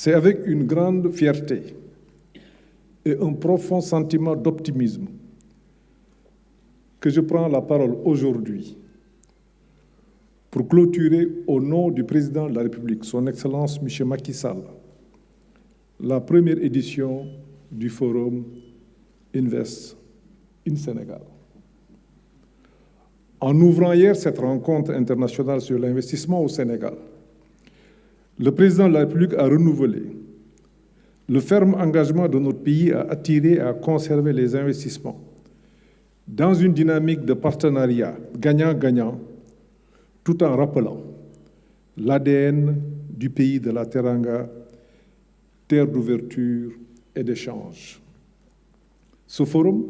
C'est avec une grande fierté et un profond sentiment d'optimisme que je prends la parole aujourd'hui pour clôturer au nom du président de la République, son Excellence M. Macky Sall, la première édition du Forum Invest in Sénégal. En ouvrant hier cette rencontre internationale sur l'investissement au Sénégal, le président de la République a renouvelé le ferme engagement de notre pays à attirer et à conserver les investissements dans une dynamique de partenariat gagnant-gagnant, tout en rappelant l'ADN du pays de la Teranga, terre d'ouverture et d'échange. Ce forum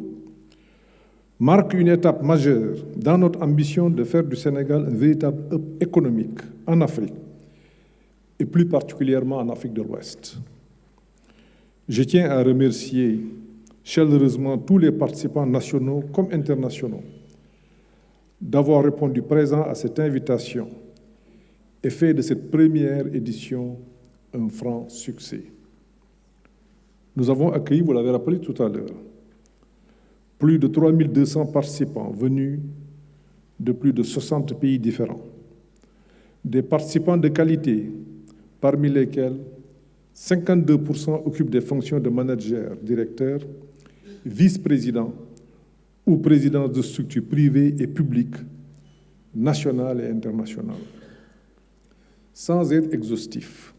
marque une étape majeure dans notre ambition de faire du Sénégal un véritable hub économique en Afrique, et plus particulièrement en Afrique de l'Ouest. Je tiens à remercier chaleureusement tous les participants nationaux comme internationaux d'avoir répondu présent à cette invitation et fait de cette première édition un franc succès. Nous avons accueilli, vous l'avez rappelé tout à l'heure, plus de 3200 participants venus de plus de 60 pays différents, des participants de qualité, parmi lesquels 52% occupent des fonctions de manager, directeur, vice-président ou président de structures privées et publiques, nationales et internationales. Sans être exhaustif,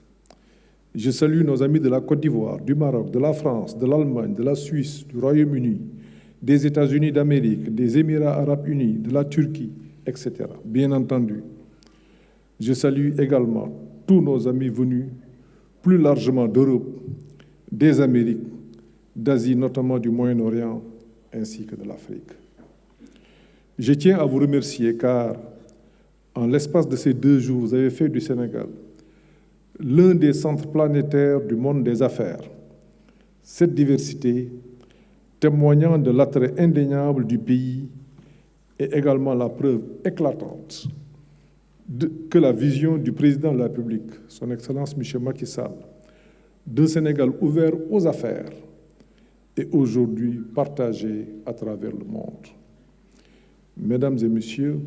je salue nos amis de la Côte d'Ivoire, du Maroc, de la France, de l'Allemagne, de la Suisse, du Royaume-Uni, des États-Unis d'Amérique, des Émirats arabes unis, de la Turquie, etc. Bien entendu, je salue également tous nos amis venus plus largement d'Europe, des Amériques, d'Asie, notamment du Moyen-Orient, ainsi que de l'Afrique. Je tiens à vous remercier car, en l'espace de ces 2 jours, vous avez fait du Sénégal l'un des centres planétaires du monde des affaires. Cette diversité, témoignant de l'attrait indéniable du pays, est également la preuve éclatante que la vision du président de la République, son Excellence M. Macky Sall, d'un Sénégal ouvert aux affaires, est aujourd'hui partagé à travers le monde. Mesdames et messieurs,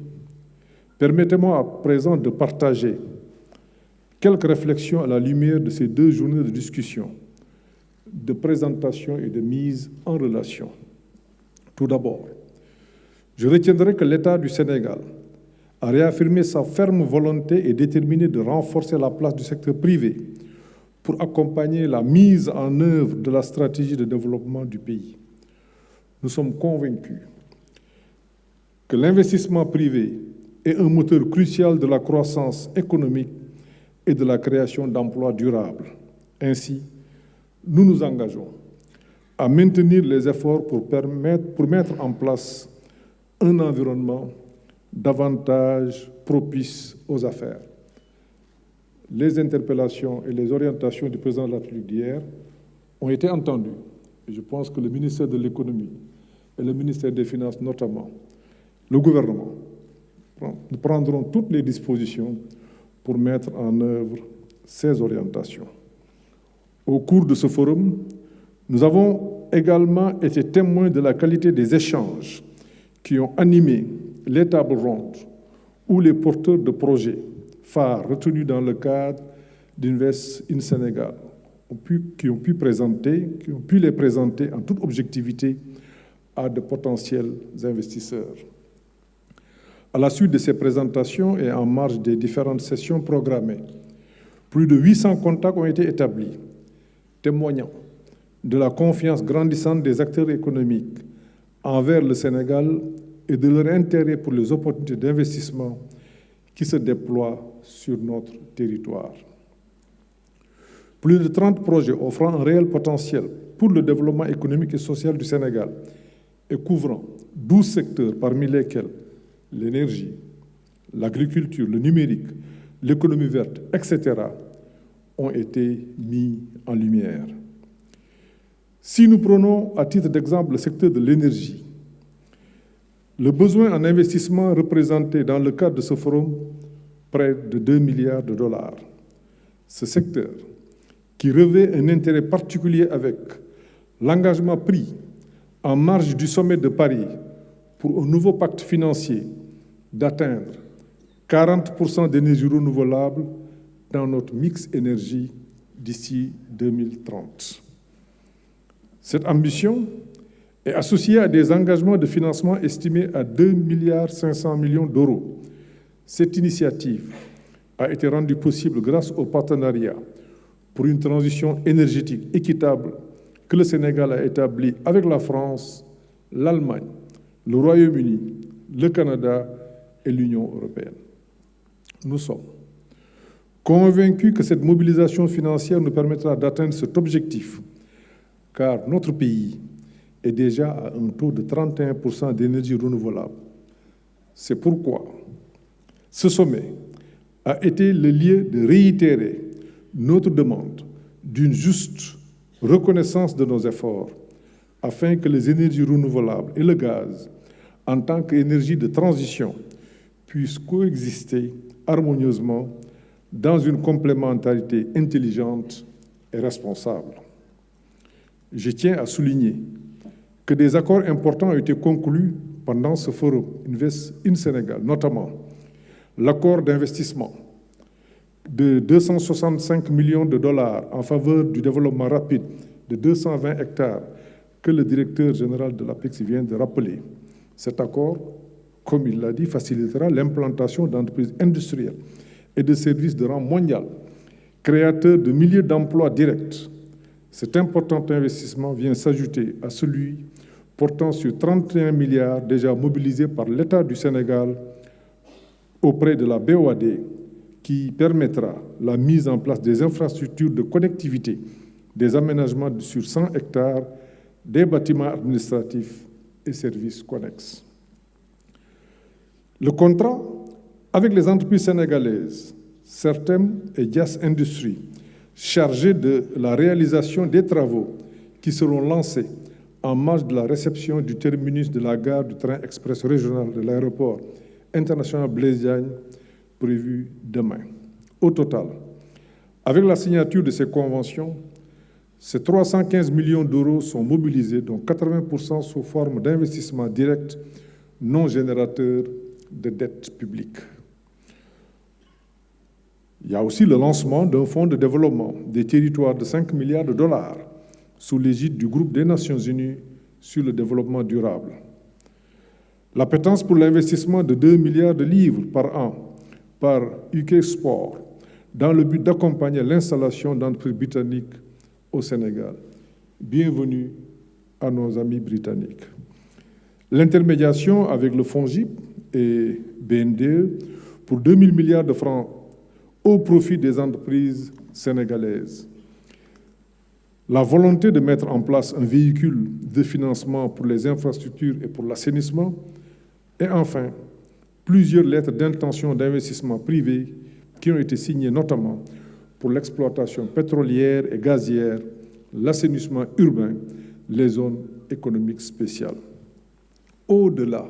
permettez-moi à présent de partager quelques réflexions à la lumière de ces 2 journées de discussion, de présentation et de mise en relation. Tout d'abord, je retiendrai que l'État du Sénégal a réaffirmé sa ferme volonté et déterminée de renforcer la place du secteur privé pour accompagner la mise en œuvre de la stratégie de développement du pays. Nous sommes convaincus que l'investissement privé est un moteur crucial de la croissance économique et de la création d'emplois durables. Ainsi, nous nous engageons à maintenir les efforts pour mettre en place un environnement davantage propice aux affaires. Les interpellations et les orientations du président de la République d'hier ont été entendues. Et je pense que le ministère de l'Économie et le ministère des Finances notamment, le gouvernement, nous prendrons toutes les dispositions pour mettre en œuvre ces orientations. Au cours de ce forum, nous avons également été témoins de la qualité des échanges qui ont animé les tables rondes où les porteurs de projets phares retenus dans le cadre d'Invest in Sénégal qui ont pu les présenter en toute objectivité à de potentiels investisseurs. À la suite de ces présentations et en marge des différentes sessions programmées, plus de 800 contacts ont été établis, témoignant de la confiance grandissante des acteurs économiques envers le Sénégal et de leur intérêt pour les opportunités d'investissement qui se déploient sur notre territoire. Plus de 30 projets offrant un réel potentiel pour le développement économique et social du Sénégal et couvrant 12 secteurs parmi lesquels l'énergie, l'agriculture, le numérique, l'économie verte, etc., ont été mis en lumière. Si nous prenons à titre d'exemple le secteur de l'énergie, le besoin en investissement représenté dans le cadre de ce forum près de 2 milliards de dollars. Ce secteur qui revêt un intérêt particulier avec l'engagement pris en marge du sommet de Paris pour un nouveau pacte financier d'atteindre 40% d'énergie renouvelable dans notre mix énergie d'ici 2030. Cette ambition est associée à des engagements de financement estimés à 2,5 milliards d'euros. Cette initiative a été rendue possible grâce au partenariat pour une transition énergétique équitable que le Sénégal a établi avec la France, l'Allemagne, le Royaume-Uni, le Canada et l'Union européenne. Nous sommes convaincus que cette mobilisation financière nous permettra d'atteindre cet objectif, car notre pays est déjà à un taux de 31% d'énergie renouvelable. C'est pourquoi ce sommet a été le lieu de réitérer notre demande d'une juste reconnaissance de nos efforts afin que les énergies renouvelables et le gaz, en tant qu'énergie de transition, puissent coexister harmonieusement dans une complémentarité intelligente et responsable. Je tiens à souligner que des accords importants ont été conclus pendant ce forum Invest in Sénégal, notamment l'accord d'investissement de 265 millions de dollars en faveur du développement rapide de 220 hectares que le directeur général de l'APEX vient de rappeler. Cet accord, comme il l'a dit, facilitera l'implantation d'entreprises industrielles et de services de rang mondial, créateurs de milliers d'emplois directs. Cet important investissement vient s'ajouter à celui portant sur 31 milliards déjà mobilisés par l'État du Sénégal auprès de la BOAD, qui permettra la mise en place des infrastructures de connectivité, des aménagements sur 100 hectares, des bâtiments administratifs et services connexes. Le contrat avec les entreprises sénégalaises, Certem et Jas Industries, chargées de la réalisation des travaux qui seront lancés en marge de la réception du terminus de la gare du train express régional de l'aéroport international Blaise Diagne, prévu demain. Au total, avec la signature de ces conventions, ces 315 millions d'euros sont mobilisés, dont 80% sous forme d'investissements directs non générateurs de dette publique. Il y a aussi le lancement d'un fonds de développement des territoires de 5 milliards de dollars sous l'égide du groupe des Nations Unies sur le développement durable. L'appétence pour l'investissement de 2 milliards de livres par an par UK Sport dans le but d'accompagner l'installation d'entreprises britanniques au Sénégal. Bienvenue à nos amis britanniques. L'intermédiation avec le FONGIP et BNDE pour 2 000 milliards de francs au profit des entreprises sénégalaises. La volonté de mettre en place un véhicule de financement pour les infrastructures et pour l'assainissement, et enfin, plusieurs lettres d'intention d'investissement privé qui ont été signées notamment pour l'exploitation pétrolière et gazière, l'assainissement urbain, les zones économiques spéciales. Au-delà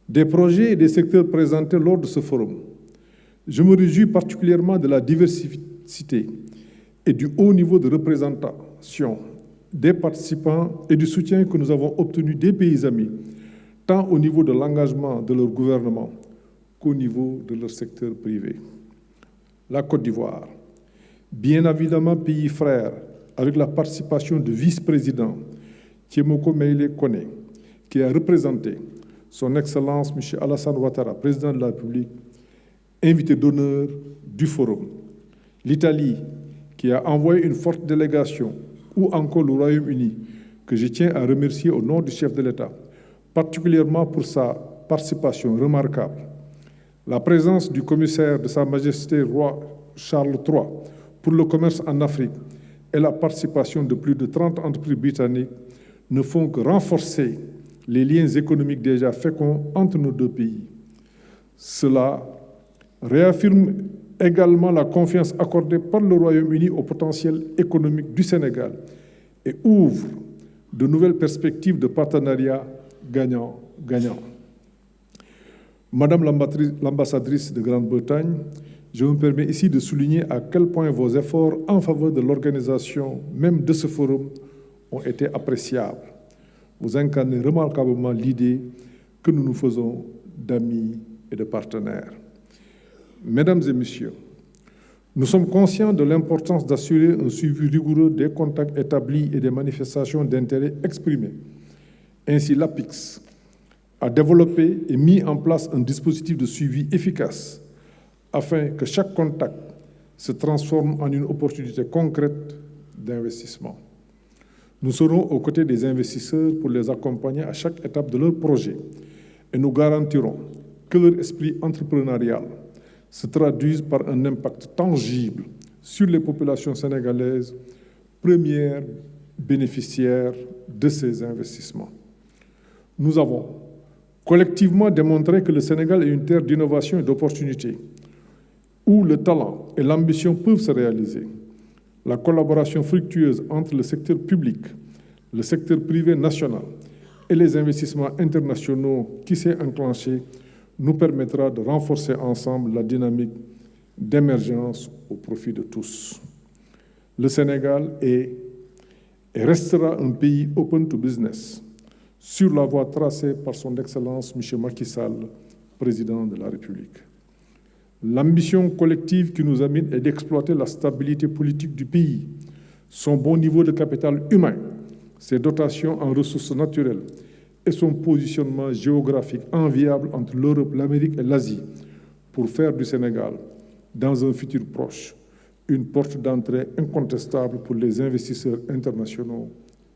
des projets et des secteurs présentés lors de ce forum, je me réjouis particulièrement de la diversité et du haut niveau de représentation des participants et du soutien que nous avons obtenu des pays amis, tant au niveau de l'engagement de leur gouvernement qu'au niveau de leur secteur privé. La Côte d'Ivoire, bien évidemment pays frère, avec la participation du vice-président Thiemoko Meïlé Koné, qui a représenté son Excellence M. Alassane Ouattara, président de la République, invité d'honneur du forum. L'Italie, qui a envoyé une forte délégation, ou encore le Royaume-Uni, que je tiens à remercier au nom du chef de l'État, particulièrement pour sa participation remarquable. La présence du commissaire de Sa Majesté Roi Charles III pour le commerce en Afrique et la participation de plus de 30 entreprises britanniques ne font que renforcer les liens économiques déjà féconds entre nos deux pays. Cela réaffirme également la confiance accordée par le Royaume-Uni au potentiel économique du Sénégal et ouvre de nouvelles perspectives de partenariat gagnant-gagnant. Madame l'ambassadrice de Grande-Bretagne, Je me permets ici de souligner à quel point vos efforts en faveur de l'organisation même de ce forum ont été appréciables. Vous incarnez remarquablement l'idée que nous nous faisons d'amis et de partenaires. Mesdames et messieurs, nous sommes conscients de l'importance d'assurer un suivi rigoureux des contacts établis et des manifestations d'intérêt exprimées. Ainsi, l'APIX a développé et mis en place un dispositif de suivi efficace afin que chaque contact se transforme en une opportunité concrète d'investissement. Nous serons aux côtés des investisseurs pour les accompagner à chaque étape de leur projet et nous garantirons que leur esprit entrepreneurial se traduise par un impact tangible sur les populations sénégalaises, premières bénéficiaires de ces investissements. Nous avons collectivement démontré que le Sénégal est une terre d'innovation et d'opportunités, où le talent et l'ambition peuvent se réaliser. La collaboration fructueuse entre le secteur public, le secteur privé national et les investissements internationaux qui s'est enclenché nous permettra de renforcer ensemble la dynamique d'émergence au profit de tous. Le Sénégal est et restera un pays open to business, sur la voie tracée par son Excellence M. Macky Sall, président de la République. L'ambition collective qui nous amène est d'exploiter la stabilité politique du pays, son bon niveau de capital humain, ses dotations en ressources naturelles et son positionnement géographique enviable entre l'Europe, l'Amérique et l'Asie pour faire du Sénégal, dans un futur proche, une porte d'entrée incontestable pour les investisseurs internationaux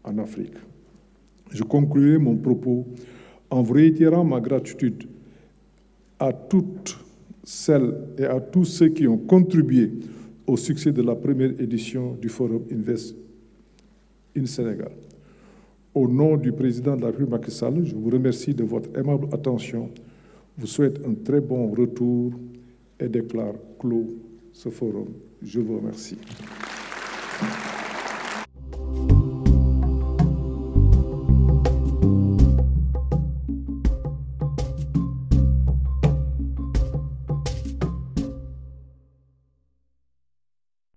en Afrique. Je conclurai mon propos en vous réitérant ma gratitude à toutes celles et à tous ceux qui ont contribué au succès de la première édition du Forum Invest in Sénégal. Au nom du président de la République Macky Sall, je vous remercie de votre aimable attention, vous souhaite un très bon retour et déclare clos ce forum. Je vous remercie.